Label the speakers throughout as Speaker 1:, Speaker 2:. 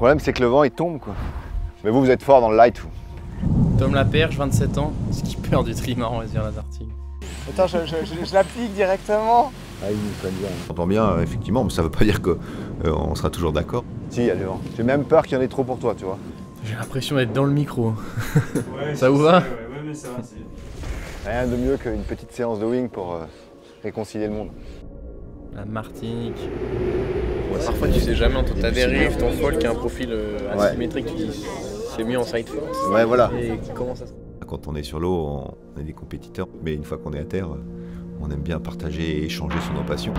Speaker 1: problème, c'est que le vent, il tombe, quoi. Mais vous êtes fort dans le light, vous.
Speaker 2: Tom Laperche, 27 ans, skipper du trimaran SVR Lasertic.
Speaker 3: Attends, je l'applique directement.
Speaker 1: Ah, il nous prenne bien.
Speaker 4: On entend bien, effectivement, mais ça veut pas dire qu'on sera toujours d'accord.
Speaker 1: Si, il y a du vent. J'ai même peur qu'il y en ait trop pour toi, tu vois.
Speaker 2: J'ai l'impression d'être dans le micro.
Speaker 5: Ouais,
Speaker 2: ça vous va?
Speaker 5: Ouais, mais ça va.
Speaker 1: Rien de mieux qu'une petite séance de wing pour réconcilier le monde.
Speaker 2: La Martinique. Ouais, parfois tu sais jamais entre ta dérive, ton foil qui a un profil asymétrique qui s'est mis en side force.
Speaker 1: Ouais, voilà.
Speaker 2: Et comment ça se...
Speaker 4: Quand on est sur l'eau, on est des compétiteurs, mais une fois qu'on est à terre, on aime bien partager et échanger sur nos passions.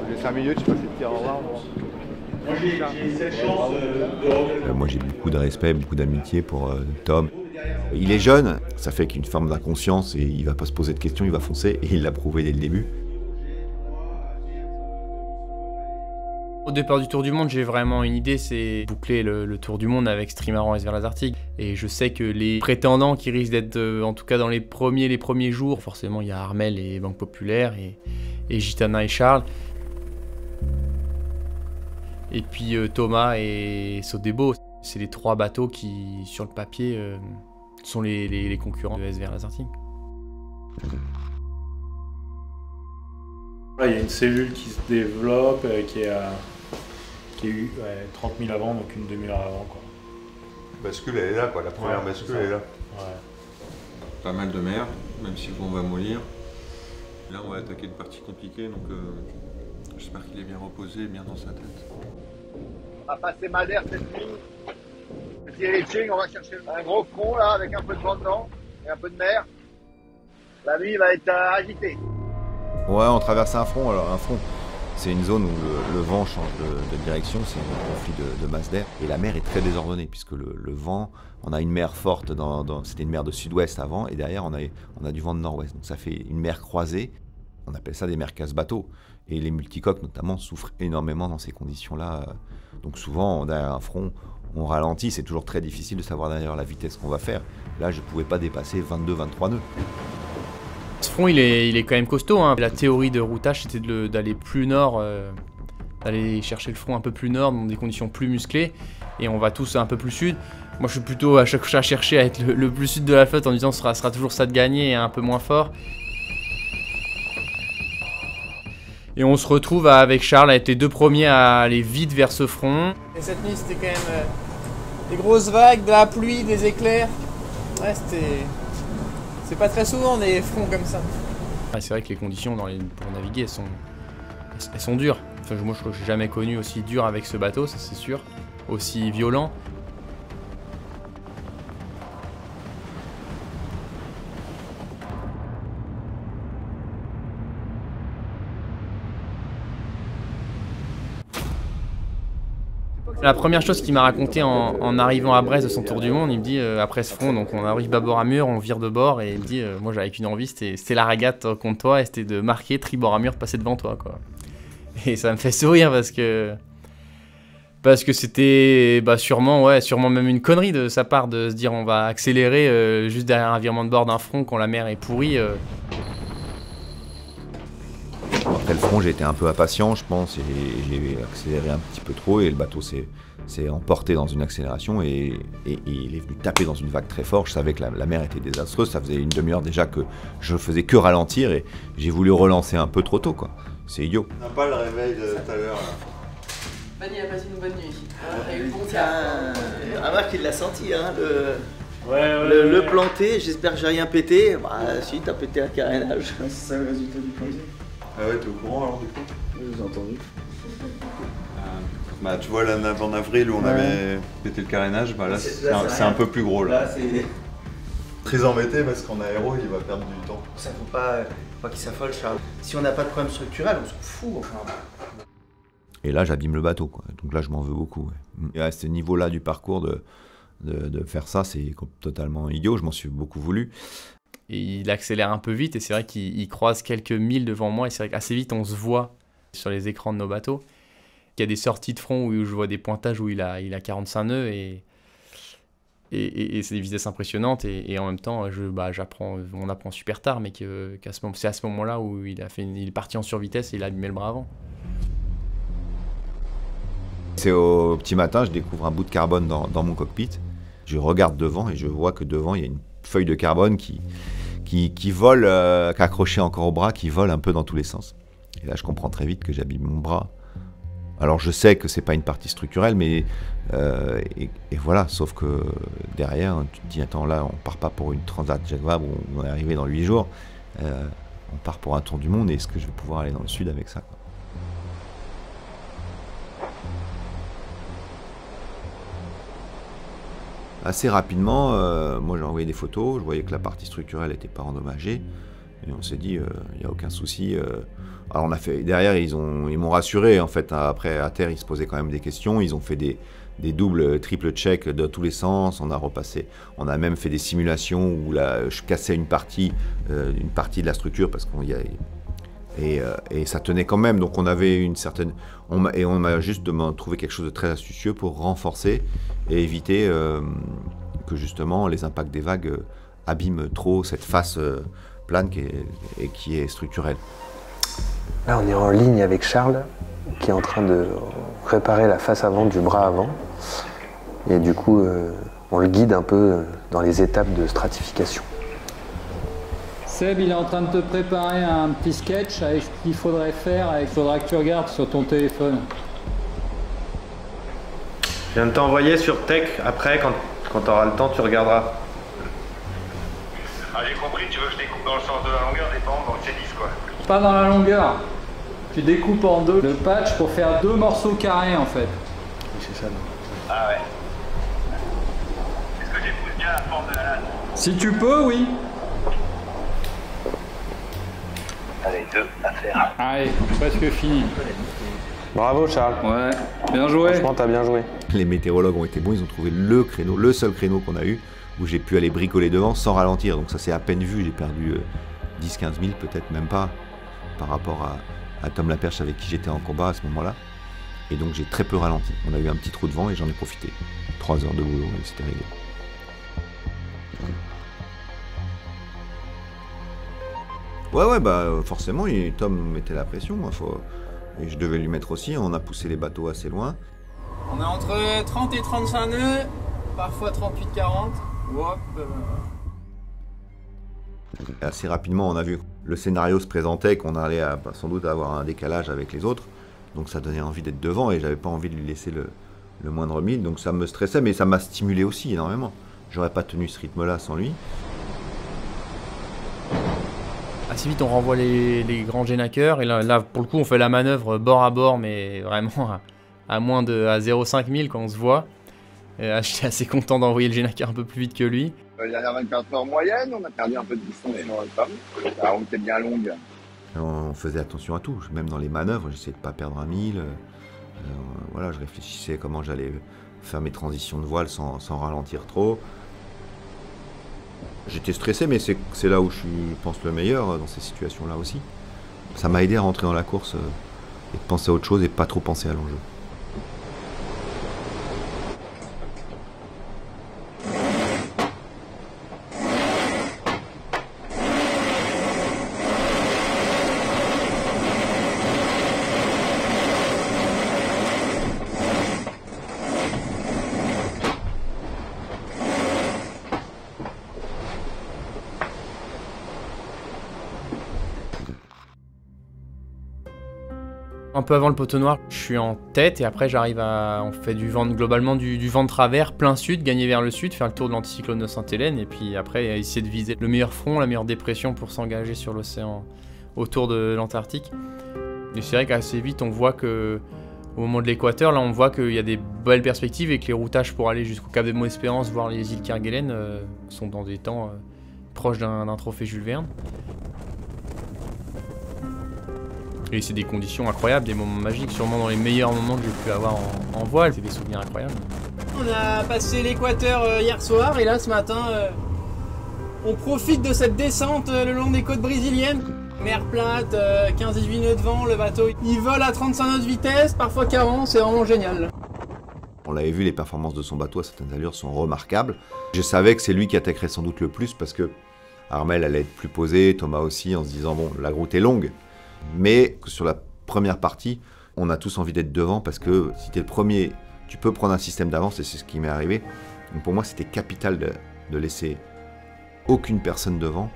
Speaker 1: J'ai 5 minutes, je sais pas si te dire au revoir.
Speaker 5: Moi j'ai cette chance de...
Speaker 4: Moi j'ai beaucoup de respect, beaucoup d'amitié pour Tom. Il est jeune, ça fait qu'il a une forme d'inconscience et il va pas se poser de questions, il va foncer et il l'a prouvé dès le début.
Speaker 2: Au départ du Tour du Monde, j'ai vraiment une idée, c'est boucler le Tour du Monde avec Trimaran SVR Lasertic. Et je sais que les prétendants qui risquent d'être, en tout cas dans les premiers jours, forcément il y a Armel et Banque Populaire et Gitana et Charles. Et puis Thomas et Sodebo, c'est les 3 bateaux qui, sur le papier, sont les concurrents de SVR Lasertic.
Speaker 5: Là, il y a une cellule qui se développe, qui a eu 30 000 avant, donc une demi-heure avant, quoi.
Speaker 6: La bascule, elle est là, quoi. La première bascule, elle est là.
Speaker 5: Ouais.
Speaker 6: Pas mal de mer, même si le vent va mollir. Là, on va attaquer une partie compliquée, donc j'espère qu'il est bien reposé, bien dans sa tête.
Speaker 1: On va passer Madère cette nuit. Petit reaching, on va chercher un gros front là, avec un peu de vent dedans et un peu de mer. La nuit va être agitée.
Speaker 4: Ouais, on traverse un front. Alors un front, c'est une zone où le vent change de direction, c'est un conflit de masse d'air. Et la mer est très désordonnée, puisque le vent, on a une mer forte, c'était une mer de sud-ouest avant, et derrière on a du vent de nord-ouest. Donc ça fait une mer croisée, on appelle ça des mers casse-bateaux. Et les multicoques notamment souffrent énormément dans ces conditions-là. Donc souvent, derrière un front, on ralentit, c'est toujours très difficile de savoir derrière la vitesse qu'on va faire. Là, je ne pouvais pas dépasser 22-23 nœuds.
Speaker 2: Ce front, il est quand même costaud, hein. La théorie de routage, c'était d'aller plus nord, d'aller chercher le front un peu plus nord, dans des conditions plus musclées. Et on va tous un peu plus sud. Moi, je suis plutôt à chaque fois à chercher à être le plus sud de la flotte en disant ce sera toujours ça de gagner et un peu moins fort. Et on se retrouve avec Charles à être les 2 premiers à aller vite vers ce front.
Speaker 3: Et cette nuit, c'était quand même des grosses vagues, de la pluie, des éclairs. Ouais, c'est pas très souvent des fronts comme ça.
Speaker 2: Ah, c'est vrai que les conditions pour naviguer, elles sont dures. Enfin, moi, je crois que j'ai jamais connu aussi dur avec ce bateau, ça c'est sûr. Aussi violent. La première chose qu'il m'a raconté en arrivant à Brest de son tour du monde, il me dit après ce front, donc on arrive bâbord à mur, on vire de bord et il me dit moi j'avais qu'une envie, c'était la régate contre toi et c'était de marquer tribord à mur, de passer devant toi, quoi. Et ça me fait sourire parce que c'était sûrement même une connerie de sa part de se dire on va accélérer juste derrière un virement de bord d'un front quand la mer est pourrie.
Speaker 4: Après le front, j'ai été un peu impatient, je pense, et j'ai accéléré un petit peu trop, et le bateau s'est emporté dans une accélération, et il est venu taper dans une vague très forte. Je savais que la mer était désastreuse, ça faisait une demi-heure déjà que je faisais que ralentir, et j'ai voulu relancer un peu trop tôt, quoi. C'est idiot.
Speaker 6: On n'a pas le réveil de tout à l'heure, là.
Speaker 7: Vanny a passé une bonne nuit.
Speaker 8: Remarque qu'il l'a senti, hein,
Speaker 5: Ouais,
Speaker 8: le planter, j'espère que j'ai rien pété. Bah si, t'as pété un carénage.
Speaker 7: C'est ça le résultat du planter.
Speaker 6: Ah ouais, t'es au courant alors du coup?
Speaker 7: Je vous ai entendu.
Speaker 6: Bah, tu vois, là, en avril, où on avait pété le carénage, bah, là, c'est un peu plus gros. Là,
Speaker 8: c'est...
Speaker 6: Très embêté parce qu'en aéro, il va perdre du temps.
Speaker 8: Ça faut pas qu'il s'affole, Charles. Si on n'a pas de problème structurel, on s'en fout. Enfin.
Speaker 4: Et là, j'abîme le bateau, quoi. Donc là, je m'en veux beaucoup. Ouais. Et à ce niveau-là du parcours, de faire ça, c'est totalement idiot. Je m'en suis beaucoup voulu.
Speaker 2: Et il accélère un peu vite et c'est vrai qu'il croise quelques milles devant moi et c'est vrai qu'assez vite on se voit sur les écrans de nos bateaux. Il y a des sorties de front où je vois des pointages où il a 45 nœuds et c'est des vitesses impressionnantes et en même temps on apprend super tard mais c'est à ce moment-là où il est parti en survitesse et il a abîmé le bras avant.
Speaker 4: C'est au petit matin, je découvre un bout de carbone dans mon cockpit. Je regarde devant et je vois que devant il y a une feuille de carbone qui vole, qui est accrochée encore au bras, qui vole un peu dans tous les sens. Et là je comprends très vite que j'abîme mon bras. Alors je sais que c'est pas une partie structurelle, mais et voilà, sauf que derrière, tu te dis attends là, on part pas pour une Transat Jacques Vabre où on est arrivé dans 8 jours, on part pour un tour du monde et est-ce que je vais pouvoir aller dans le sud avec ça, quoi. Assez rapidement, moi j'ai envoyé des photos, je voyais que la partie structurelle n'était pas endommagée, et on s'est dit, il n'y a aucun souci. Alors on a fait, derrière ils m'ont rassuré, en fait, après à terre ils se posaient quand même des questions, ils ont fait des doubles, triple checks de tous les sens, on a repassé, on a même fait des simulations où là, je cassais une partie de la structure parce qu'on y a... Et ça tenait quand même, donc on avait une certaine... on m'a justement trouvé quelque chose de très astucieux pour renforcer et éviter que justement les impacts des vagues abîment trop cette face plane qui est structurelle.
Speaker 9: Là on est en ligne avec Charles qui est en train de réparer la face avant du bras avant. Et du coup on le guide un peu dans les étapes de stratification.
Speaker 10: Seb, il est en train de te préparer un petit sketch avec ce qu'il faudrait faire. Il faudra que tu regardes sur ton téléphone.
Speaker 11: Je viens de t'envoyer sur Tech. Après, quand tu auras le temps, tu regarderas.
Speaker 12: Ah, j'ai compris, tu veux que je découpe dans le sens de la longueur des pentes, donc c'est 10 quoi.
Speaker 10: Pas dans la longueur. Tu découpes en deux le patch pour faire 2 morceaux carrés en fait.
Speaker 11: Oui, c'est ça.
Speaker 12: Ah ouais. Est-ce que j'épouse bien la forme de la lame?
Speaker 10: Si tu peux, oui.
Speaker 12: Allez, 2 à faire.
Speaker 10: Allez, presque fini.
Speaker 9: Bravo Charles.
Speaker 10: Ouais, bien joué.
Speaker 9: Franchement, t'as bien joué.
Speaker 4: Les météorologues ont été bons, ils ont trouvé le seul créneau qu'on a eu où j'ai pu aller bricoler devant sans ralentir. Donc ça c'est à peine vu, j'ai perdu 10-15 000 peut-être même pas par rapport à Tom Laperche avec qui j'étais en combat à ce moment-là. Et donc j'ai très peu ralenti. On a eu un petit trou de vent et j'en ai profité. 3 heures de boulot et c'était réglé. Ouais, bah forcément, Tom mettait la pression, et je devais lui mettre aussi, on a poussé les bateaux assez loin.
Speaker 3: On est entre 30 et 35 nœuds, parfois 38-40. Hop.
Speaker 4: Assez rapidement, on a vu que le scénario se présentait, qu'on allait sans doute avoir un décalage avec les autres, donc ça donnait envie d'être devant, et j'avais pas envie de lui laisser le moindre mille, donc ça me stressait, mais ça m'a stimulé aussi énormément. J'aurais pas tenu ce rythme-là sans lui.
Speaker 2: Assez vite on renvoie les grands génaqueurs et là pour le coup on fait la manœuvre bord à bord mais vraiment à 0,5 000 quand on se voit. J'étais assez content d'envoyer le génaqueur un peu plus vite que lui.
Speaker 1: Dernière 24 heures moyenne, on a perdu un peu de distance sur le Tom. La route était bien longue.
Speaker 4: On faisait attention à tout, même dans les manœuvres, j'essayais de pas perdre un mille. Voilà, je réfléchissais à comment j'allais faire mes transitions de voile sans ralentir trop. J'étais stressé, mais c'est là où je pense le meilleur, dans ces situations-là aussi. Ça m'a aidé à rentrer dans la course et de penser à autre chose et pas trop penser à l'enjeu.
Speaker 2: Un peu avant le poteau noir, je suis en tête et après j'arrive on fait du vent, globalement du vent de travers, plein sud, gagner vers le sud, faire le tour de l'anticyclone de Sainte-Hélène et puis après essayer de viser le meilleur front, la meilleure dépression pour s'engager sur l'océan autour de l'Antarctique. Et c'est vrai qu'assez vite on voit que au moment de l'équateur, là on voit qu'il y a des belles perspectives et que les routages pour aller jusqu'au Cap de Bonne-Espérance, voir les îles Kerguelen, sont dans des temps proches d'un trophée Jules Verne. Et c'est des conditions incroyables, des moments magiques, sûrement dans les meilleurs moments que j'ai pu avoir en voile, c'est des souvenirs incroyables.
Speaker 3: On a passé l'équateur hier soir et là ce matin, on profite de cette descente le long des côtes brésiliennes. Mer plate, 15-18 nœuds de vent, le bateau il vole à 35 nœuds de vitesse, parfois 40, c'est vraiment génial.
Speaker 4: On l'avait vu, les performances de son bateau à certaines allures sont remarquables. Je savais que c'est lui qui attaquerait sans doute le plus parce que Armel allait être plus posé, Thomas aussi, en se disant bon, la route est longue. Mais sur la première partie, on a tous envie d'être devant parce que si tu es le premier, tu peux prendre un système d'avance et c'est ce qui m'est arrivé. Donc pour moi, c'était capital de laisser aucune personne devant.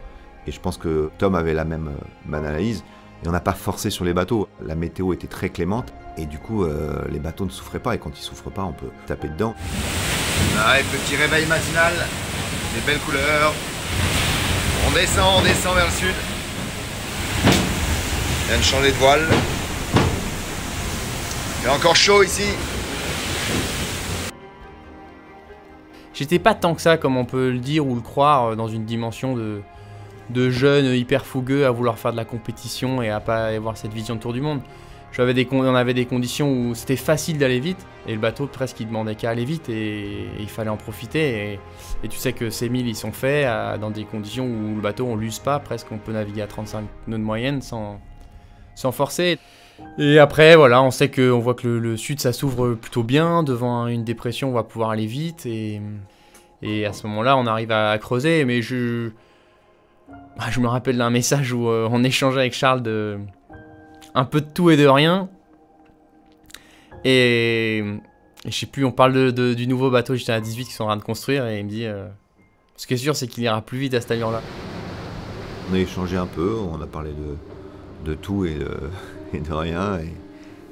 Speaker 4: Et je pense que Tom avait la même analyse. Et on n'a pas forcé sur les bateaux. La météo était très clémente. Et du coup, les bateaux ne souffraient pas. Et quand ils ne souffrent pas, on peut taper dedans.
Speaker 1: Ouais, petit réveil matinal. Des belles couleurs. On descend vers le sud. On vient de changer de voile. Il est encore chaud ici.
Speaker 2: J'étais pas tant que ça, comme on peut le dire ou le croire, dans une dimension de jeunes hyper fougueux à vouloir faire de la compétition et à pas avoir cette vision de tour du monde. On avait des conditions où c'était facile d'aller vite et le bateau presque il demandait qu'à aller vite et il fallait en profiter et tu sais que ces milles ils sont faits dans des conditions où le bateau on l'use pas, presque on peut naviguer à 35 nœuds de moyenne sans forcer. Et après voilà, on sait qu'on voit que le sud ça s'ouvre plutôt bien, devant une dépression on va pouvoir aller vite et à ce moment là on arrive à creuser, mais je me rappelle d'un message où on échangeait avec Charles un peu de tout et de rien. Et je sais plus, on parle du nouveau bateau j'étais à 18 qu'ils sont en train de construire et il me dit ce qui est sûr c'est qu'il ira plus vite à cette allure là.
Speaker 4: On a échangé un peu, on a parlé de tout et de rien. Et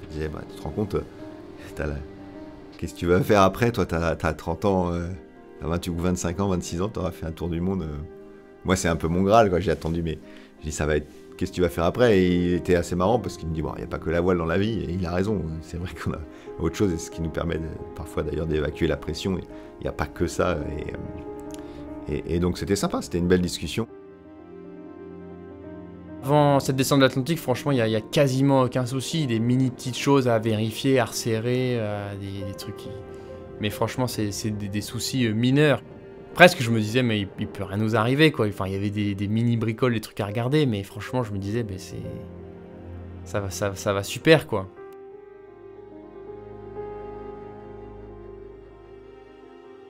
Speaker 4: je disais, bah, tu te rends compte, qu'est-ce que tu vas faire après? Toi, t'as 30 ans, t'as 28 ou 25 ans, 26 ans, t'auras fait un tour du monde. Moi, c'est un peu mon Graal, quoi. J'ai attendu, mais j'ai dit, ça va être, qu'est-ce que tu vas faire après? Et il était assez marrant parce qu'il me dit, bon, il n'y a pas que la voile dans la vie, et il a raison. C'est vrai qu'on a autre chose, et ce qui nous permet parfois d'ailleurs d'évacuer la pression. Il n'y a pas que ça. Et donc, c'était sympa, c'était une belle discussion.
Speaker 2: Avant cette descente de l'Atlantique, franchement, il y a quasiment aucun souci. Des mini petites choses à vérifier, à resserrer, des trucs qui... Mais franchement, c'est des soucis mineurs. Presque, je me disais, mais il peut rien nous arriver, quoi. Enfin, il y avait des mini bricoles, des trucs à regarder, mais franchement, je me disais, ben ça va super, quoi.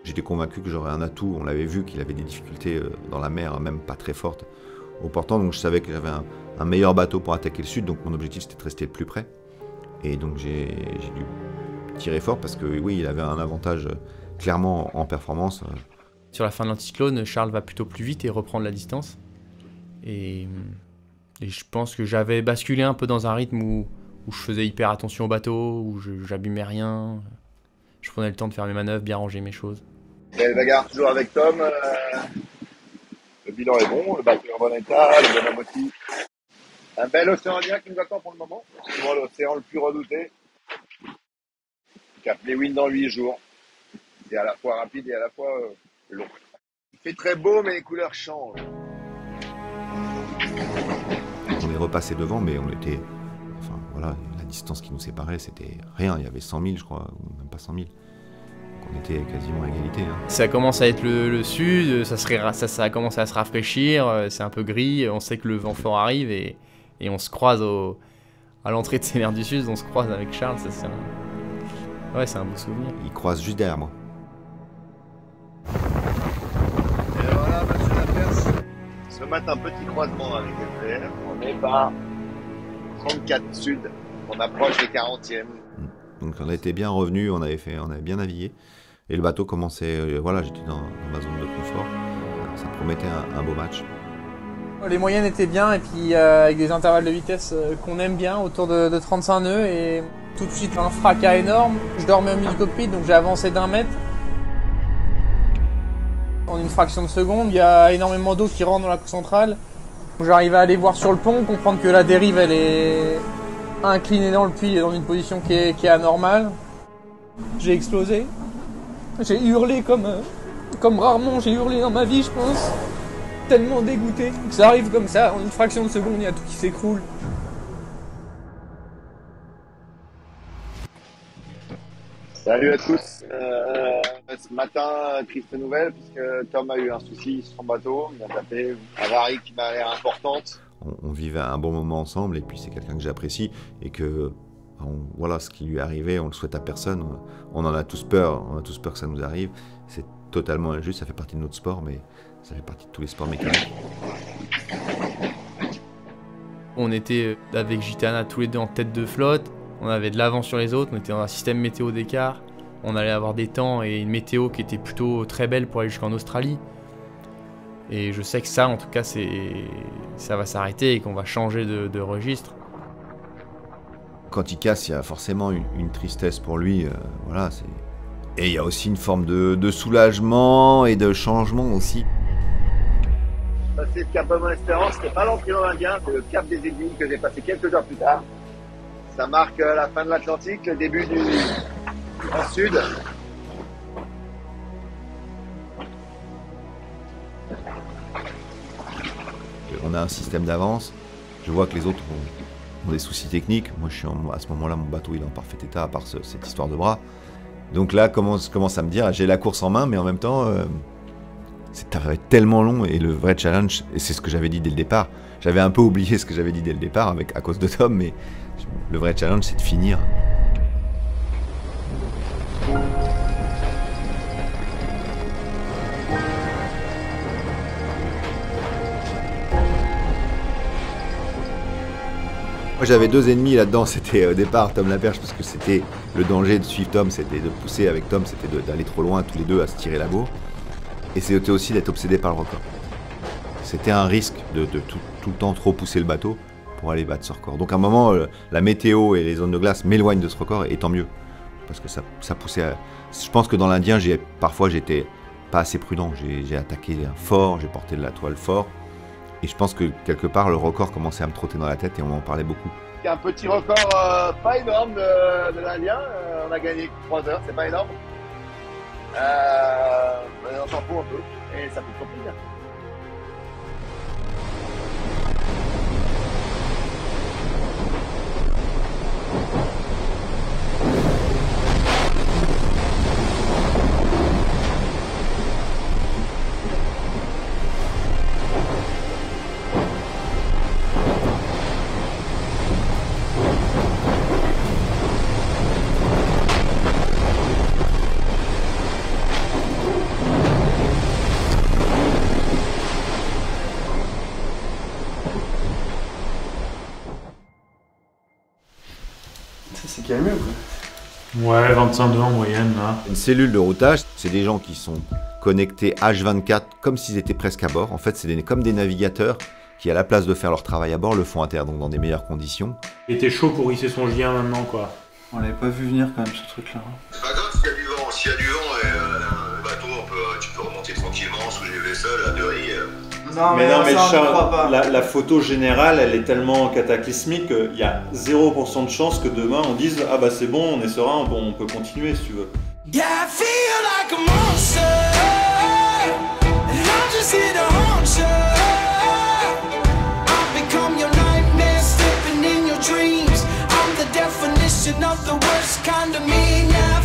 Speaker 4: J'étais convaincu que j'aurais un atout. On l'avait vu qu'il avait des difficultés dans la mer, même pas très fortes, au portant. Donc je savais que j'avais un meilleur bateau pour attaquer le sud. Donc mon objectif, c'était de rester le plus près. Et donc j'ai dû tirer fort parce que oui, il avait un avantage clairement en performance.
Speaker 2: Sur la fin de l'anticyclone, Charles va plutôt plus vite et reprendre la distance. Et je pense que j'avais basculé un peu dans un rythme où je faisais hyper attention au bateau, où j'abîmais rien. Je prenais le temps de faire mes manœuvres, bien ranger mes choses.
Speaker 1: Belle bagarre toujours avec Tom. Le bilan est bon, le bateau est en bon état, le bonhomme aussi. Un bel océan Indien qui nous attend pour le moment. C'est souvent l'océan le plus redouté. Cap Lewin dans 8 jours. C'est à la fois rapide et à la fois long. Il fait très beau, mais les couleurs changent.
Speaker 4: On est repassé devant, mais on était... Enfin, voilà, la distance qui nous séparait, c'était rien. Il y avait 100 000, je crois, ou même pas 100 000. Donc on était quasiment à égalité. Hein.
Speaker 2: Ça commence à être le sud, ça a commencé à se rafraîchir, c'est un peu gris, on sait que le vent fort arrive et on se croise à l'entrée de ces mers du sud, on se croise avec Charles, ça c'est ouais, c'est un beau souvenir.
Speaker 4: Il croise juste derrière moi.
Speaker 1: Et voilà, monsieur Laperce. Ce matin, petit croisement avec SDR. On est par 34 sud. On approche des 40e.
Speaker 4: Donc on était bien revenus, on avait bien navigué. Et le bateau commençait, voilà, j'étais dans ma zone de confort. Ça promettait un beau match.
Speaker 3: Les moyennes étaient bien et puis avec des intervalles de vitesse qu'on aime bien, autour de 35 nœuds et tout de suite un fracas énorme. Je dormais au milieu du cockpit donc j'ai avancé d'1 mètre. En une fraction de seconde, il y a énormément d'eau qui rentre dans la coque centrale. J'arrive à aller voir sur le pont, comprendre que la dérive elle est incliné dans le puits, il est dans une position qui est anormale. J'ai explosé. J'ai hurlé comme rarement j'ai hurlé dans ma vie, je pense. Tellement dégoûté. Ça arrive comme ça, en une fraction de seconde, il y a tout qui s'écroule.
Speaker 1: Salut à tous. Ce matin, triste nouvelle, puisque Tom a eu un souci sur son bateau. Il a tapé une avarie qui m'a l'air importante.
Speaker 4: On vivait un bon moment ensemble, et puis c'est quelqu'un que j'apprécie, et que voilà, ce qui lui est arrivé, on le souhaite à personne. On en a tous peur que ça nous arrive. C'est totalement injuste, ça fait partie de notre sport, mais ça fait partie de tous les sports mécaniques.
Speaker 2: On était avec Gitana tous les deux en tête de flotte, on avait de l'avance sur les autres, on était dans un système météo d'écart, on allait avoir des temps et une météo qui était plutôt très belle pour aller jusqu'en Australie. Et je sais que ça, en tout cas, ça va s'arrêter et qu'on va changer de registre.
Speaker 4: Quand il casse, il y a forcément une tristesse pour lui, voilà. Et il y a aussi une forme de soulagement et de changement aussi.
Speaker 1: Passer le cap Bonne-Espérance, c'était pas l'entrée dans l'Indien, c'est le cap des Aiguilles que j'ai passé quelques heures plus tard. Ça marque la fin de l'Atlantique, le début du Sud.
Speaker 4: On a un système d'avance. Je vois que les autres ont des soucis techniques. Moi, à ce moment-là, mon bateau il est en parfait état, à part cette histoire de bras. Donc là, je commence à me dire, j'ai la course en main, mais en même temps, ça va être tellement long. Et le vrai challenge, et c'est ce que j'avais dit dès le départ, j'avais un peu oublié ce que j'avais dit dès le départ à cause de Tom, mais le vrai challenge, c'est de finir. Moi j'avais deux ennemis là-dedans, c'était au départ Tom Laperche, parce que c'était le danger de suivre Tom, c'était de pousser avec Tom, c'était d'aller trop loin tous les deux à se tirer la bourre. Et c'était aussi d'être obsédé par le record. C'était un risque de tout le temps trop pousser le bateau pour aller battre ce record. Donc à un moment, la météo et les zones de glace m'éloignent de ce record, et tant mieux. Parce que ça poussait à... Je pense que dans l'Indien, parfois j'étais pas assez prudent, j'ai attaqué fort, j'ai porté de la toile fort. Et je pense que quelque part, le record commençait à me trotter dans la tête et on en parlait beaucoup.
Speaker 1: Il y a un petit record pas énorme de l'Indien. On a gagné 3 heures, c'est pas énorme. On s'en fout un peu et ça fait trop plaisir.
Speaker 8: C'est calmé ou quoi?
Speaker 5: Ouais, 25 en moyenne là.
Speaker 4: Une cellule de routage, c'est des gens qui sont connectés H24 comme s'ils étaient presque à bord. En fait, c'est comme des navigateurs qui, à la place de faire leur travail à bord, le font à terre, donc dans des meilleures conditions.
Speaker 5: Il était chaud pour hisser son gien maintenant, quoi.
Speaker 8: On l'avait pas vu venir quand même, ce truc-là.
Speaker 13: C'est pas grave s'il y a du vent. S'il y a du vent, le bateau, tu peux remonter tranquillement sous les vaisselles, à Derry.
Speaker 14: Non mais Charles, la photo générale, elle est tellement cataclysmique qu'il y a 0% de chance que demain on dise ah bah c'est bon, on est serein, bon, on peut continuer si tu veux.
Speaker 15: Yeah, I feel like a monster, and I'm just here to haunt you. I've become your nightmare, slipping in your dreams. I'm the definition of the worst kind of me now.